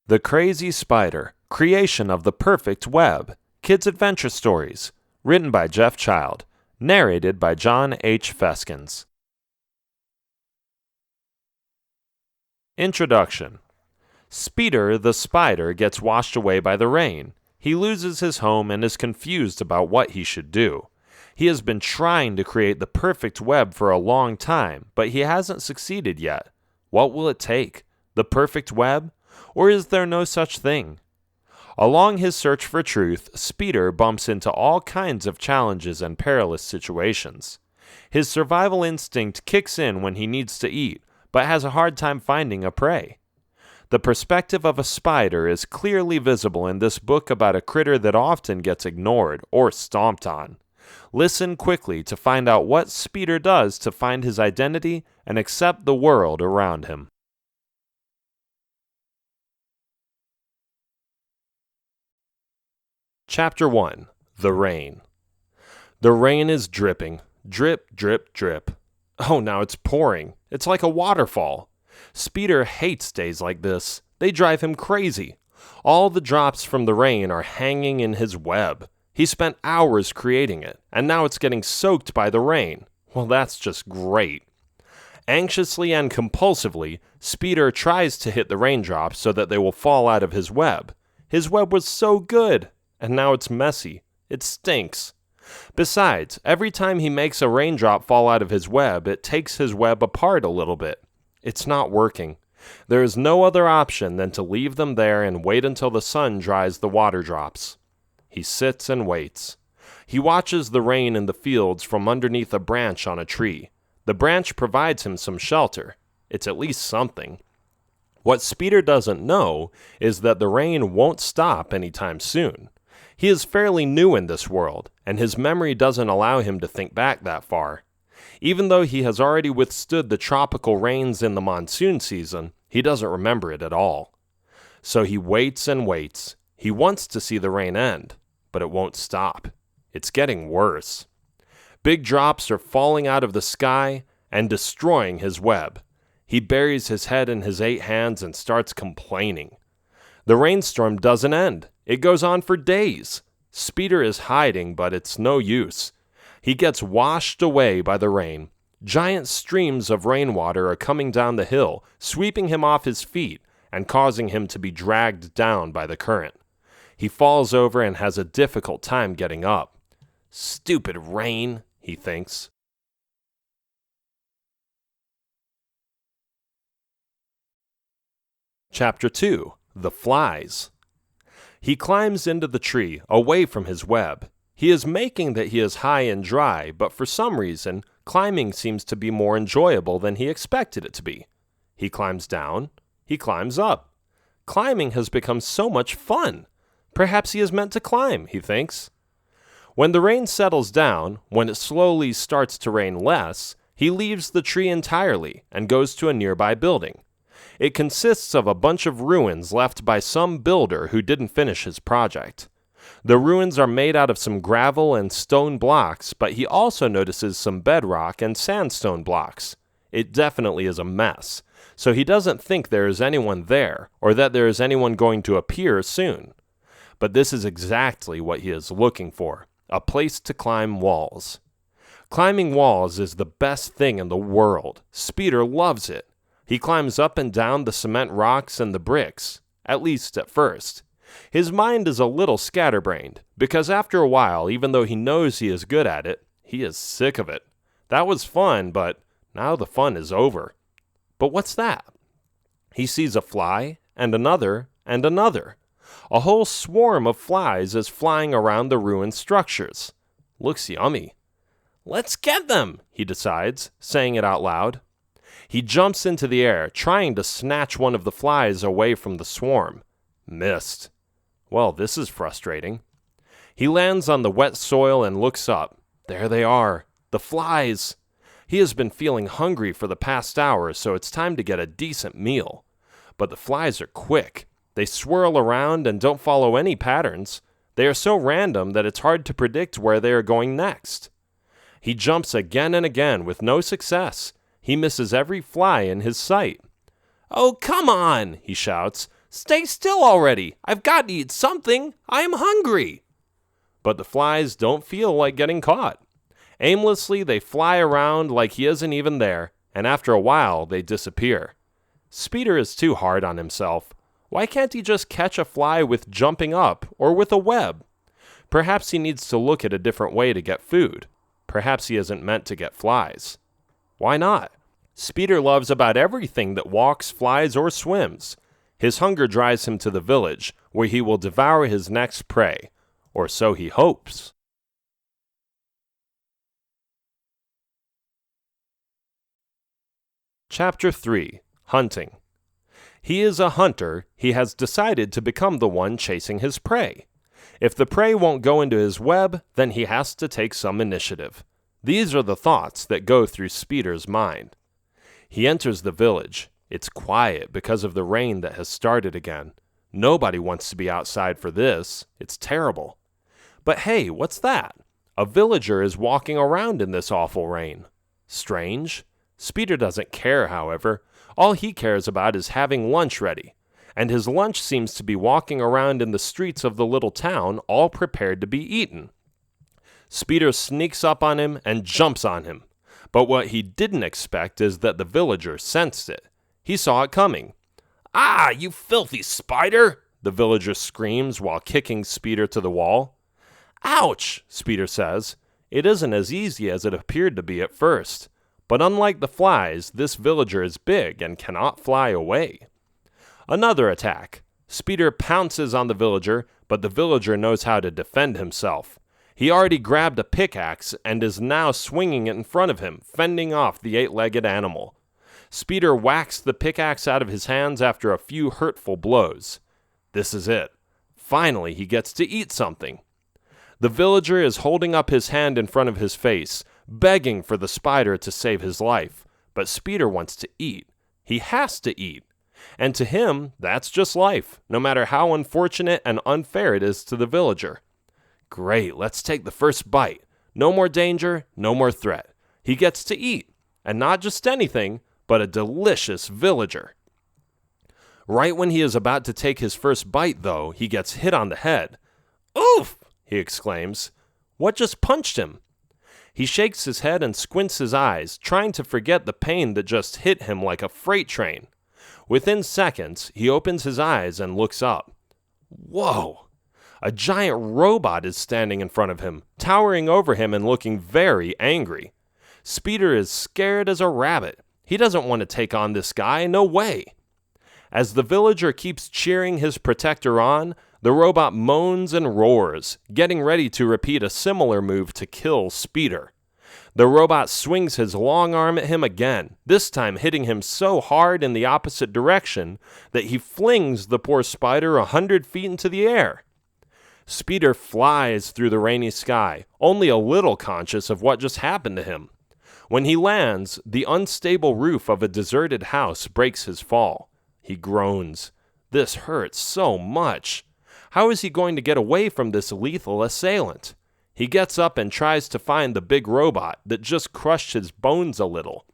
The Crazy Spider, Creation of the Perfect Web, Kids Adventure Stories, written by Jeff Child, narrated by John H. Feskins. Introduction. Speeder the spider gets washed away by the rain. He loses his home and is confused about what he should do. He has been trying to create the perfect web for a long time, but he hasn't succeeded yet. What will it take? The perfect web? Or is there no such thing? Along his search for truth, Speeder bumps into all kinds of challenges and perilous situations. His survival instinct kicks in when he needs to eat, but has a hard time finding a prey. The perspective of a spider is clearly visible in this book about a critter that often gets ignored or stomped on. Listen quickly to find out what Speeder does to find his identity and accept the world around him. Chapter 1. The Rain. The rain is dripping. Drip, drip, drip. Oh, now it's pouring. It's like a waterfall. Speeder hates days like this. They drive him crazy. All the drops from the rain are hanging in his web. He spent hours creating it, and now it's getting soaked by the rain. Well, that's just great. Anxiously and compulsively, Speeder tries to hit the raindrops so that they will fall out of his web. His web was so good. And now it's messy. It stinks. Besides, every time he makes a raindrop fall out of his web, it takes his web apart a little bit. It's not working. There is no other option than to leave them there and wait until the sun dries the water drops. He sits and waits. He watches the rain in the fields from underneath a branch on a tree. The branch provides him some shelter. It's at least something. What Speeder doesn't know is that the rain won't stop anytime soon. He is fairly new in this world, and his memory doesn't allow him to think back that far. Even though he has already withstood the tropical rains in the monsoon season, he doesn't remember it at all. So he waits and waits. He wants to see the rain end, but it won't stop. It's getting worse. Big drops are falling out of the sky and destroying his web. He buries his head in his 8 hands and starts complaining. The rainstorm doesn't end. It goes on for days. Speeder is hiding, but it's no use. He gets washed away by the rain. Giant streams of rainwater are coming down the hill, sweeping him off his feet and causing him to be dragged down by the current. He falls over and has a difficult time getting up. Stupid rain, he thinks. Chapter 2. The Flies. He climbs into the tree, away from his web. He is making that he is high and dry, but for some reason, climbing seems to be more enjoyable than he expected it to be. He climbs down. He climbs up. Climbing has become so much fun. Perhaps he is meant to climb, he thinks. When the rain settles down, when it slowly starts to rain less, he leaves the tree entirely and goes to a nearby building. It consists of a bunch of ruins left by some builder who didn't finish his project. The ruins are made out of some gravel and stone blocks, but he also notices some bedrock and sandstone blocks. It definitely is a mess, so he doesn't think there is anyone there or that there is anyone going to appear soon. But this is exactly what he is looking for, a place to climb walls. Climbing walls is the best thing in the world. Speeder loves it. He climbs up and down the cement rocks and the bricks, at least at first. His mind is a little scatterbrained, because after a while, even though he knows he is good at it, he is sick of it. That was fun, but now the fun is over. But what's that? He sees a fly, and another, and another. A whole swarm of flies is flying around the ruined structures. Looks yummy. Let's get them, he decides, saying it out loud. He jumps into the air, trying to snatch one of the flies away from the swarm. Missed. Well, this is frustrating. He lands on the wet soil and looks up. There they are, the flies. He has been feeling hungry for the past hour, so it's time to get a decent meal. But the flies are quick. They swirl around and don't follow any patterns. They are so random that it's hard to predict where they are going next. He jumps again and again with no success. He misses every fly in his sight. "Oh, come on," he shouts. Stay still already! I've got to eat something! I am hungry! But the flies don't feel like getting caught. Aimlessly, they fly around like he isn't even there, and after a while, they disappear. Speeder is too hard on himself. Why can't he just catch a fly with jumping up or with a web? Perhaps he needs to look at a different way to get food. Perhaps he isn't meant to get flies. Why not? Speeder loves about everything that walks, flies, or swims. His hunger drives him to the village, where he will devour his next prey. Or so he hopes. Chapter 3. Hunting. He is a hunter. He has decided to become the one chasing his prey. If the prey won't go into his web, then he has to take some initiative. These are the thoughts that go through Speeder's mind. He enters the village. It's quiet because of the rain that has started again. Nobody wants to be outside for this. It's terrible. But hey, what's that? A villager is walking around in this awful rain. Strange. Speeder doesn't care, however. All he cares about is having lunch ready. And his lunch seems to be walking around in the streets of the little town, all prepared to be eaten. Speeder sneaks up on him and jumps on him. But what he didn't expect is that the villager sensed it. He saw it coming. "Ah, you filthy spider!" the villager screams while kicking Speeder to the wall. "Ouch," Speeder says. It isn't as easy as it appeared to be at first. But unlike the flies, this villager is big and cannot fly away. Another attack. Speeder pounces on the villager, but the villager knows how to defend himself. He already grabbed a pickaxe and is now swinging it in front of him, fending off the 8-legged animal. Speeder whacks the pickaxe out of his hands after a few hurtful blows. This is it. Finally, he gets to eat something. The villager is holding up his hand in front of his face, begging for the spider to save his life. But Speeder wants to eat. He has to eat. And to him, that's just life, no matter how unfortunate and unfair it is to the villager. Great, let's take the first bite. No more danger, no more threat. He gets to eat, and not just anything, but a delicious villager. Right when he is about to take his first bite, though, he gets hit on the head. "Oof!" he exclaims. What just punched him? He shakes his head and squints his eyes, trying to forget the pain that just hit him like a freight train. Within seconds, he opens his eyes and looks up. Whoa! A giant robot is standing in front of him, towering over him and looking very angry. Speeder is scared as a rabbit. He doesn't want to take on this guy, no way. As the villager keeps cheering his protector on, the robot moans and roars, getting ready to repeat a similar move to kill Speeder. The robot swings his long arm at him again, this time hitting him so hard in the opposite direction that he flings the poor spider 100 feet into the air. Speeder flies through the rainy sky, only a little conscious of what just happened to him. When he lands, the unstable roof of a deserted house breaks his fall. He groans. This hurts so much. How is he going to get away from this lethal assailant? He gets up and tries to find the big robot that just crushed his bones a little.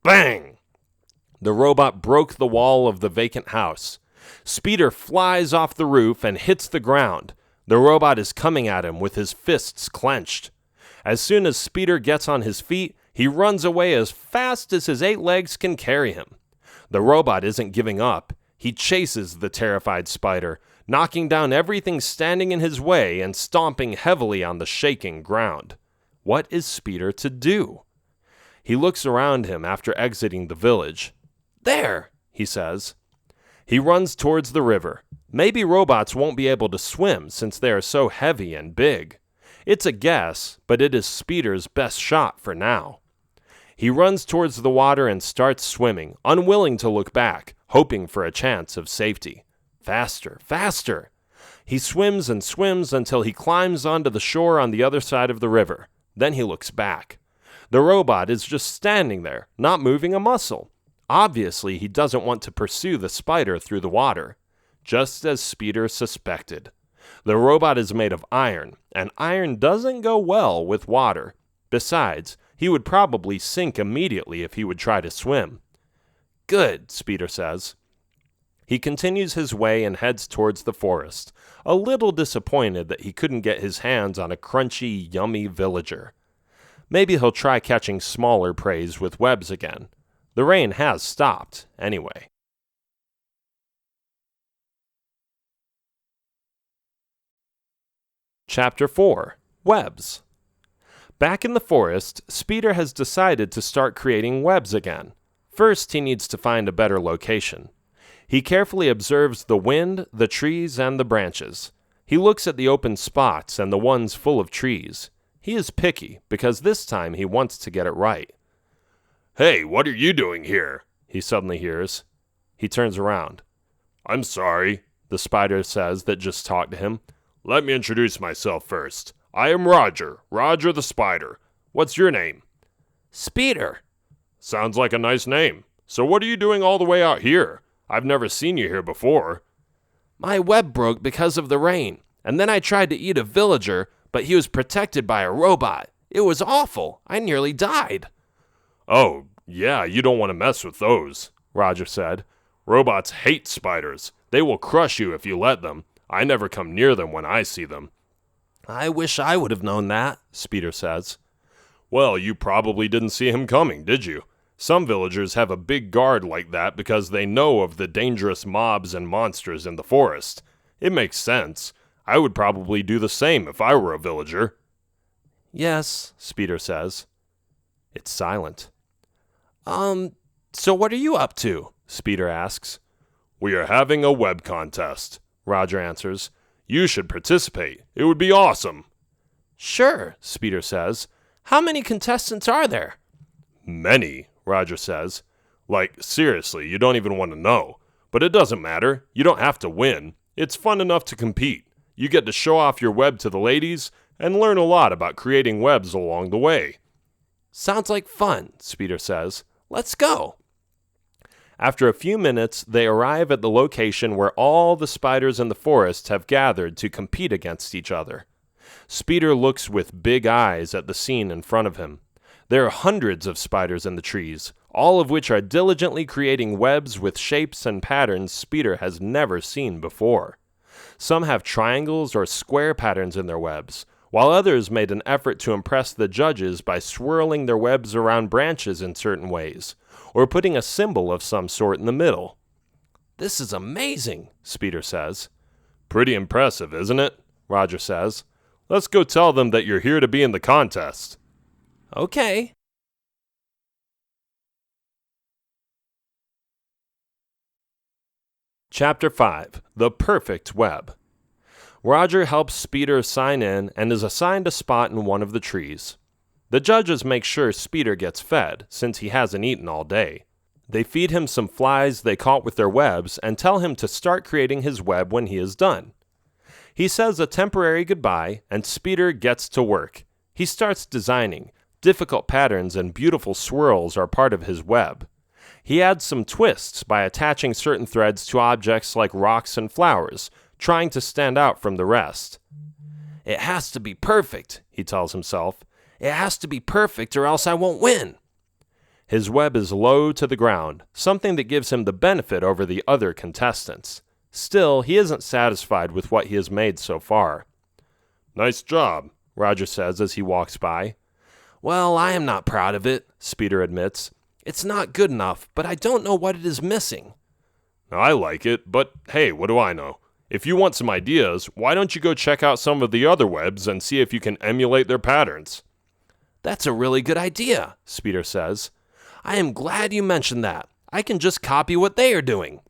Bang! The robot broke the wall of the vacant house. Speeder flies off the roof and hits the ground. The robot is coming at him with his fists clenched. As soon as Speeder gets on his feet, he runs away as fast as his 8 legs can carry him. The robot isn't giving up. He chases the terrified spider, knocking down everything standing in his way and stomping heavily on the shaking ground. What is Speeder to do? He looks around him after exiting the village. There, he says. He runs towards the river. Maybe robots won't be able to swim since they are so heavy and big. It's a guess, but it is Speeder's best shot for now. He runs towards the water and starts swimming, unwilling to look back, hoping for a chance of safety. Faster, faster! He swims and swims until he climbs onto the shore on the other side of the river. Then he looks back. The robot is just standing there, not moving a muscle. Obviously, he doesn't want to pursue the spider through the water. Just as Speeder suspected. The robot is made of iron, and iron doesn't go well with water. Besides, he would probably sink immediately if he would try to swim. Good, Speeder says. He continues his way and heads towards the forest, a little disappointed that he couldn't get his hands on a crunchy, yummy villager. Maybe he'll try catching smaller prey with webs again. The rain has stopped, anyway. Chapter 4. Webs. Back in the forest, Speeder has decided to start creating webs again. First, he needs to find a better location. He carefully observes the wind, the trees, and the branches. He looks at the open spots and the ones full of trees. He is picky, because this time he wants to get it right. "Hey, what are you doing here?" he suddenly hears. He turns around. "I'm sorry," the spider says that just talked to him. "Let me introduce myself first. I am Roger the spider. What's your name?" "Speeder." "Sounds like a nice name. So what are you doing all the way out here? I've never seen you here before." "My web broke because of the rain, and then I tried to eat a villager, but he was protected by a robot. It was awful. I nearly died." "Oh, yeah, you don't want to mess with those," Roger said. "Robots hate spiders. They will crush you if you let them. I never come near them when I see them." "I wish I would have known that," Speeder says. "Well, you probably didn't see him coming, did you? Some villagers have a big guard like that because they know of the dangerous mobs and monsters in the forest. It makes sense. I would probably do the same if I were a villager." "Yes," Speeder says. It's silent. So what are you up to?" Speeder asks. "We are having a web contest," Roger answers. "You should participate. It would be awesome." "Sure," Speeder says. "How many contestants are there?" "Many," Roger says. "Like, seriously, you don't even want to know. But it doesn't matter. You don't have to win. It's fun enough to compete. You get to show off your web to the ladies and learn a lot about creating webs along the way." "Sounds like fun," Speeder says. "Let's go." After a few minutes, they arrive at the location where all the spiders in the forest have gathered to compete against each other. Speeder looks with big eyes at the scene in front of him. There are hundreds of spiders in the trees, all of which are diligently creating webs with shapes and patterns Speeder has never seen before. Some have triangles or square patterns in their webs, while others made an effort to impress the judges by swirling their webs around branches in certain ways, or putting a symbol of some sort in the middle. "This is amazing," Speeder says. "Pretty impressive, isn't it?" Roger says. "Let's go tell them that you're here to be in the contest." "Okay." Chapter 5. The Perfect Web. Roger helps Speeder sign in and is assigned a spot in one of the trees. The judges make sure Speeder gets fed, since he hasn't eaten all day. They feed him some flies they caught with their webs and tell him to start creating his web when he is done. He says a temporary goodbye, and Speeder gets to work. He starts designing. Difficult patterns and beautiful swirls are part of his web. He adds some twists by attaching certain threads to objects like rocks and flowers, trying to stand out from the rest. "It has to be perfect," he tells himself. "It has to be perfect or else I won't win." His web is low to the ground, something that gives him the benefit over the other contestants. Still, he isn't satisfied with what he has made so far. "Nice job," Roger says as he walks by. "Well, I am not proud of it," Speeder admits. "It's not good enough, but I don't know what it is missing." "I like it, but hey, what do I know? If you want some ideas, why don't you go check out some of the other webs and see if you can emulate their patterns?" "That's a really good idea," Speeder says. "I am glad you mentioned that. I can just copy what they are doing."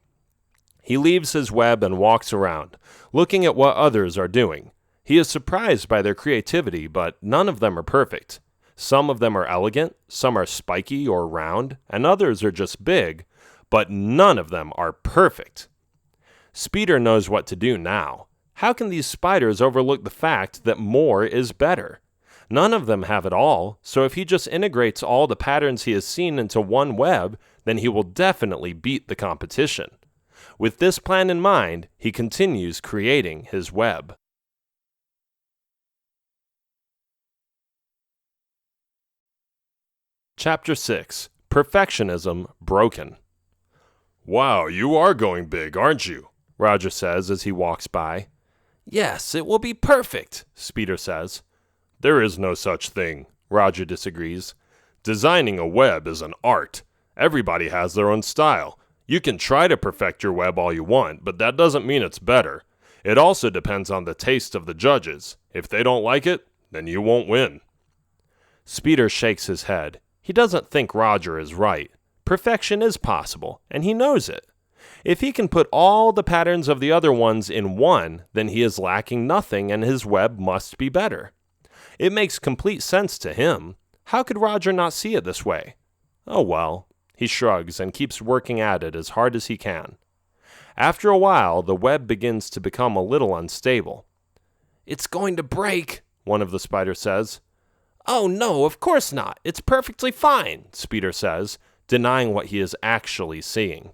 He leaves his web and walks around, looking at what others are doing. He is surprised by their creativity, but none of them are perfect. Some of them are elegant, some are spiky or round, and others are just big, but none of them are perfect. Speeder knows what to do now. How can these spiders overlook the fact that more is better? None of them have it all, so if he just integrates all the patterns he has seen into one web, then he will definitely beat the competition. With this plan in mind, he continues creating his web. Chapter 6. Perfectionism Broken. Wow, you are going big, aren't you? Roger says as he walks by. Yes, it will be perfect, Speeder says. There is no such thing, Roger disagrees. Designing a web is an art. Everybody has their own style. You can try to perfect your web all you want, but that doesn't mean it's better. It also depends on the taste of the judges. If they don't like it, then you won't win. Speeder shakes his head. He doesn't think Roger is right. Perfection is possible, and he knows it. If he can put all the patterns of the other ones in one, then he is lacking nothing and his web must be better. It makes complete sense to him. How could Roger not see it this way? Oh well. He shrugs and keeps working at it as hard as he can. After a while, the web begins to become a little unstable. It's going to break, one of the spiders says. Oh no, of course not. It's perfectly fine, Speeder says, denying what he is actually seeing.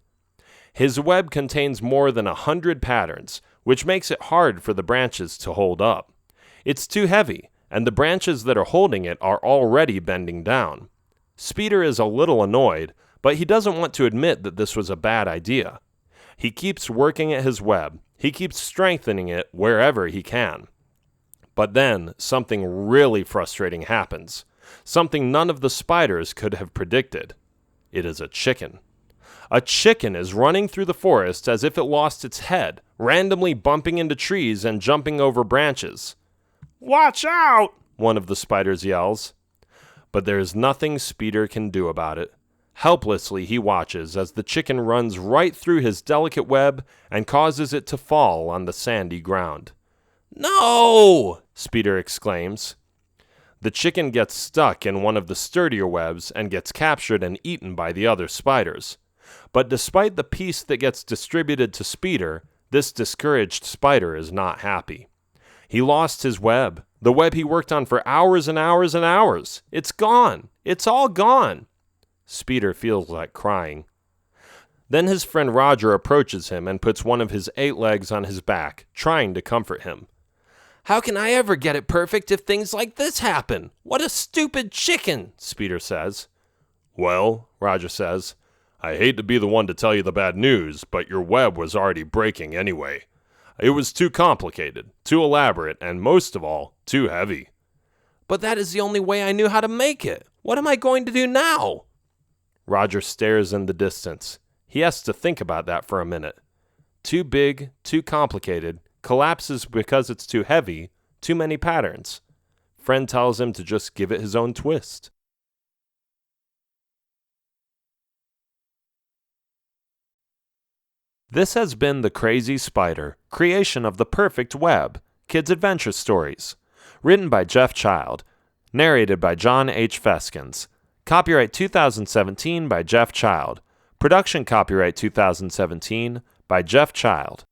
His web contains more than 100 patterns, which makes it hard for the branches to hold up. It's too heavy, and the branches that are holding it are already bending down. Speeder is a little annoyed, but he doesn't want to admit that this was a bad idea. He keeps working at his web. He keeps strengthening it wherever he can. But then, something really frustrating happens. Something none of the spiders could have predicted. It is a chicken. A chicken is running through the forest as if it lost its head, randomly bumping into trees and jumping over branches. Watch out! One of the spiders yells. But there is nothing Speeder can do about it. Helplessly, he watches as the chicken runs right through his delicate web and causes it to fall on the sandy ground. No! Speeder exclaims. The chicken gets stuck in one of the sturdier webs and gets captured and eaten by the other spiders. But despite the piece that gets distributed to Speeder, this discouraged spider is not happy. He lost his web, the web he worked on for hours and hours and hours. It's gone. It's all gone. Speeder feels like crying. Then his friend Roger approaches him and puts one of his 8 legs on his back, trying to comfort him. How can I ever get it perfect if things like this happen? What a stupid chicken, Speeder says. Well, Roger says, I hate to be the one to tell you the bad news, but your web was already breaking anyway. It was too complicated, too elaborate, and most of all, too heavy. But that is the only way I knew how to make it. What am I going to do now? Roger stares in the distance. He has to think about that for a minute. Too big, too complicated, collapses because it's too heavy, too many patterns. Friend tells him to just give it his own twist. This has been The Crazy Spider, creation of the perfect web, Kids Adventure Stories. Written by Jeff Child. Narrated by John H. Feskins. Copyright 2017 by Jeff Child. Production copyright 2017 by Jeff Child.